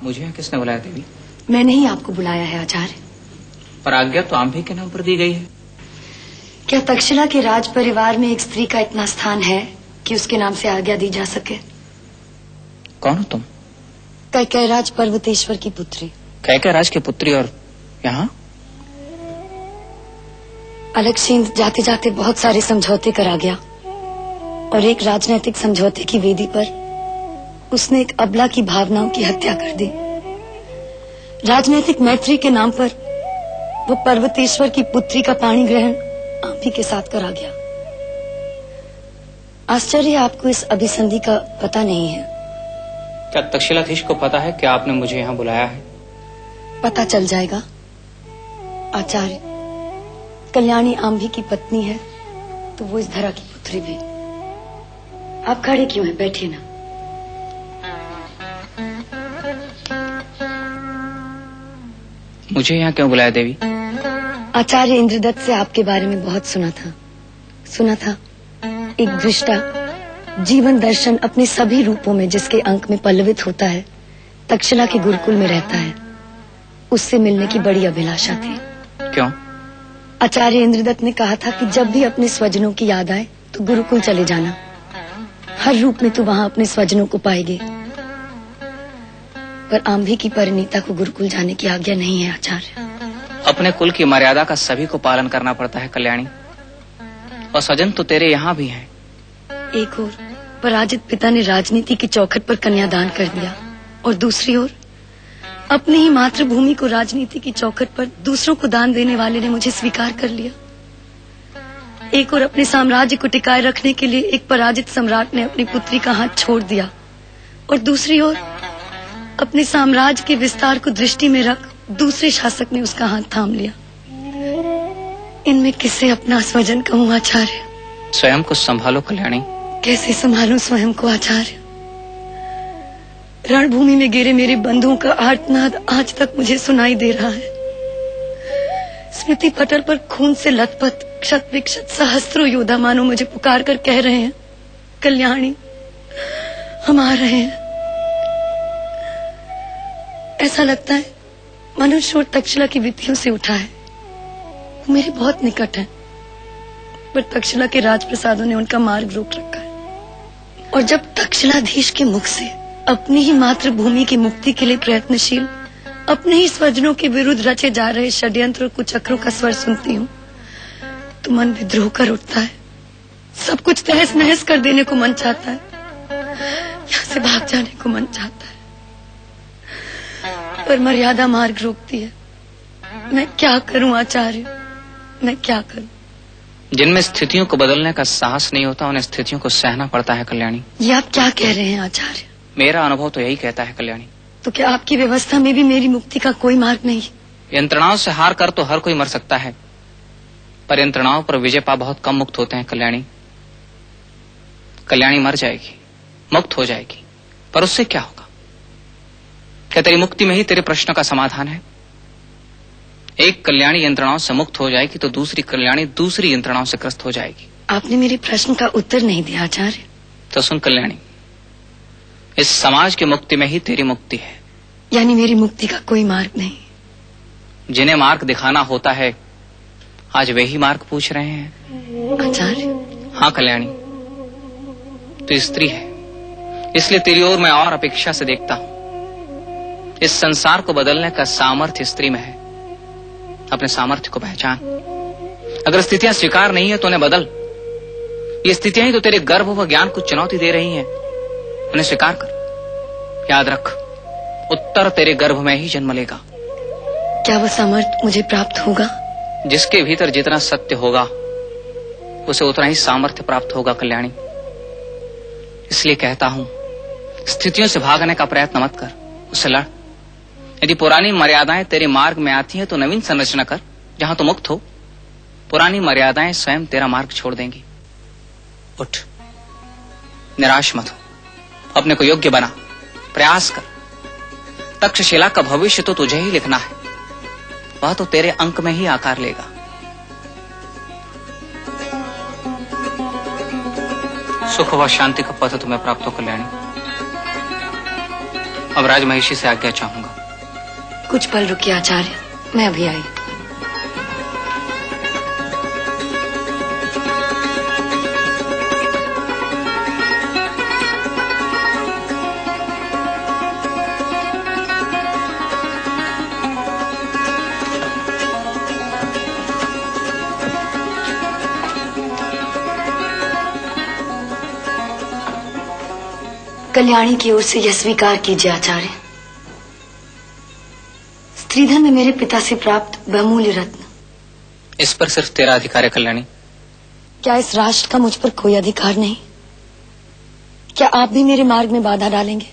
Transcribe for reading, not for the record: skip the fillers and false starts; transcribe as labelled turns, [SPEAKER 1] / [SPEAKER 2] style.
[SPEAKER 1] मुझे यहाँ किसने बुलाया देवी?
[SPEAKER 2] मैंने ही आपको बुलाया है आचार्य।
[SPEAKER 1] पर आज्ञा तो आंभी के नाम पर दी गई है।
[SPEAKER 2] क्या तक्षशिला के राज परिवार में एक स्त्री का इतना स्थान है कि उसके नाम से आज्ञा दी जा सके?
[SPEAKER 1] कौन हो तुम?
[SPEAKER 2] कैकेयराज पर्वतेश्वर की पुत्री।
[SPEAKER 1] कैकेयराज की पुत्री और यहाँ?
[SPEAKER 2] अलकसेन जाते जाते बहुत सारे समझौते करा गया और एक राजनीतिक समझौते की वेदी पर उसने एक अबला की भावनाओं की हत्या कर दी। राजनीतिक मैत्री के नाम पर वो पर्वतेश्वर की पुत्री का पाणी ग्रहण आंधी के साथ करा गया। आश्चर्य आपको इस अभिसंधि का पता नहीं है।
[SPEAKER 1] क्या तक्षशिलाधीश को पता है कि आपने मुझे यहाँ बुलाया है?
[SPEAKER 2] पता चल जाएगा आचार्य। कल्याणी आंभी की पत्नी है तो वो इस धरा की पुत्री भी। आप खड़े क्यों हैं? बैठिए ना।
[SPEAKER 1] मुझे यहाँ क्यों बुलाया देवी?
[SPEAKER 2] आचार्य इंद्रदत्त से आपके बारे में बहुत सुना था। एक दृष्टा जीवन दर्शन अपने सभी रूपों में जिसके अंक में पल्लवित होता है, तक्षशिला के गुरुकुल में रहता है। उससे मिलने की बड़ी अभिलाषा थी।
[SPEAKER 1] क्यों?
[SPEAKER 2] आचार्य इंद्रदत्त ने कहा था कि जब भी अपने स्वजनों की याद आए तो गुरुकुल चले जाना। हर रूप में तू वहाँ अपने स्वजनों को पाएगी। पर आंभी की परिणीता को गुरुकुल जाने की आज्ञा नहीं है आचार्य।
[SPEAKER 1] अपने कुल की मर्यादा का सभी को पालन करना पड़ता है कल्याणी। और स्वजन तो तेरे यहाँ भी हैं।
[SPEAKER 2] एक ओर पराजित पिता ने राजनीति की चौखट पर कन्यादान कर दिया और दूसरी ओर अपनी ही मातृभूमि को राजनीति की चौखट पर दूसरों को दान देने वाले ने मुझे स्वीकार कर लिया। एक ओर अपने साम्राज्य को टिकाए रखने के लिए एक पराजित सम्राट ने अपनी पुत्री का हाथ छोड़ दिया और दूसरी ओर अपने साम्राज्य के विस्तार को दृष्टि में रख दूसरे शासक ने उसका हाथ थाम लिया। इनमें किसे अपना स्वजन कहूँ आचार्य?
[SPEAKER 1] स्वयं को संभालो कल्याणी।
[SPEAKER 2] कैसे संभालूं स्वयं को आचार्य? रणभूमि में गिरे मेरे बंधुओं का आर्तनाद आज तक मुझे सुनाई दे रहा है। स्मृति पटल पर खून से लथपथ क्षत विक्षत सहस्त्रों योद्धा मानो मुझे पुकार कर कह रहे हैं, कल्याणी हम आ रहे हैं। ऐसा लगता है मनुष्य और तक्षशिला की विधियों से उठा है। वो मेरे बहुत निकट है, पर तक्षशिला के राजप्रसादों ने उनका मार्ग रोक रखा है। और जब तक्षशिलाधीश के मुख से अपनी ही मातृभूमि की मुक्ति के लिए प्रयत्नशील अपने ही स्वजनों के विरुद्ध रचे जा रहे षड्यंत्र और कुचक्रों का स्वर सुनती हूँ तो मन विद्रोह कर उठता है। सब कुछ तहस नहस कर देने को मन चाहता है, यहाँ से भाग जाने को मन चाहता है, पर मर्यादा मार्ग रोकती है। मैं क्या करूं आचार्य, मैं क्या करूं?
[SPEAKER 1] जिनमें स्थितियों को बदलने का साहस नहीं होता उन्हें स्थितियों को सहना पड़ता है कल्याणी।
[SPEAKER 2] ये आप क्या कह रहे हैं आचार्य?
[SPEAKER 1] मेरा अनुभव तो यही कहता है कल्याणी।
[SPEAKER 2] तो क्या आपकी व्यवस्था में भी मेरी मुक्ति का कोई मार्ग नहीं?
[SPEAKER 1] यंत्रणाओं से हार कर तो हर कोई मर सकता है, पर यंत्रणाओं पर विजय पा बहुत कम मुक्त होते हैं कल्याणी। कल्याणी मर जाएगी, मुक्त हो जाएगी, पर उससे क्या होगा? क्या तेरी मुक्ति में ही तेरे प्रश्न का समाधान है? एक कल्याणी यंत्रणाओं से मुक्त हो जाएगी तो दूसरी कल्याणी दूसरी यंत्रणाओं से ग्रस्त हो जाएगी।
[SPEAKER 2] आपने मेरे प्रश्न का उत्तर नहीं दिया आचार्य।
[SPEAKER 1] तो सुन कल्याणी, इस समाज की मुक्ति में ही तेरी मुक्ति है।
[SPEAKER 2] यानी मेरी मुक्ति का कोई मार्ग नहीं?
[SPEAKER 1] जिन्हें मार्ग दिखाना होता है आज वे ही मार्ग पूछ रहे हैं
[SPEAKER 2] आचार्य।
[SPEAKER 1] हाँ कल्याणी, तू स्त्री है, इसलिए तेरी ओर मैं और अपेक्षा से देखता हूँ। इस संसार को बदलने का सामर्थ्य स्त्री में है। अपने सामर्थ्य को पहचान। अगर स्थितियां स्वीकार नहीं है तो उन्हें बदल। ये स्थितियां ही तो तेरे गर्भ व ज्ञान को चुनौती दे रही हैं, उन्हें स्वीकार कर। याद रख, उत्तर तेरे गर्भ में ही जन्म लेगा।
[SPEAKER 2] क्या वह सामर्थ्य मुझे प्राप्त होगा?
[SPEAKER 1] जिसके भीतर जितना सत्य होगा उसे उतना ही सामर्थ्य प्राप्त होगा कल्याणी। इसलिए कहता हूं, स्थितियों से भागने का प्रयत्न मत कर, उससे लड़। यदि पुरानी मर्यादाएं तेरे मार्ग में आती हैं तो नवीन संरचना कर जहां तो मुक्त हो। पुरानी मर्यादाएं स्वयं तेरा मार्ग छोड़ देंगी। उठ, निराश मत हो, अपने को योग्य बना, प्रयास कर। तक्षशिला का भविष्य तो तुझे ही लिखना है, वह तो तेरे अंक में ही आकार लेगा। सुख व शांति का पथ तुम्हें प्राप्त हो कल्याणी। अब राजमहिषी से आज्ञा चाहूंगा।
[SPEAKER 2] कुछ पल रुकिए आचार्य, मैं अभी आई। कल्याणी की ओर से यह स्वीकार कीजिए आचार्य, स्त्रीधन में मेरे पिता से प्राप्त बहुमूल्य रत्न।
[SPEAKER 1] इस पर सिर्फ तेरा अधिकार है कल्याणी।
[SPEAKER 2] क्या इस राष्ट्र का मुझ पर कोई अधिकार नहीं? क्या आप भी मेरे मार्ग में बाधा डालेंगे?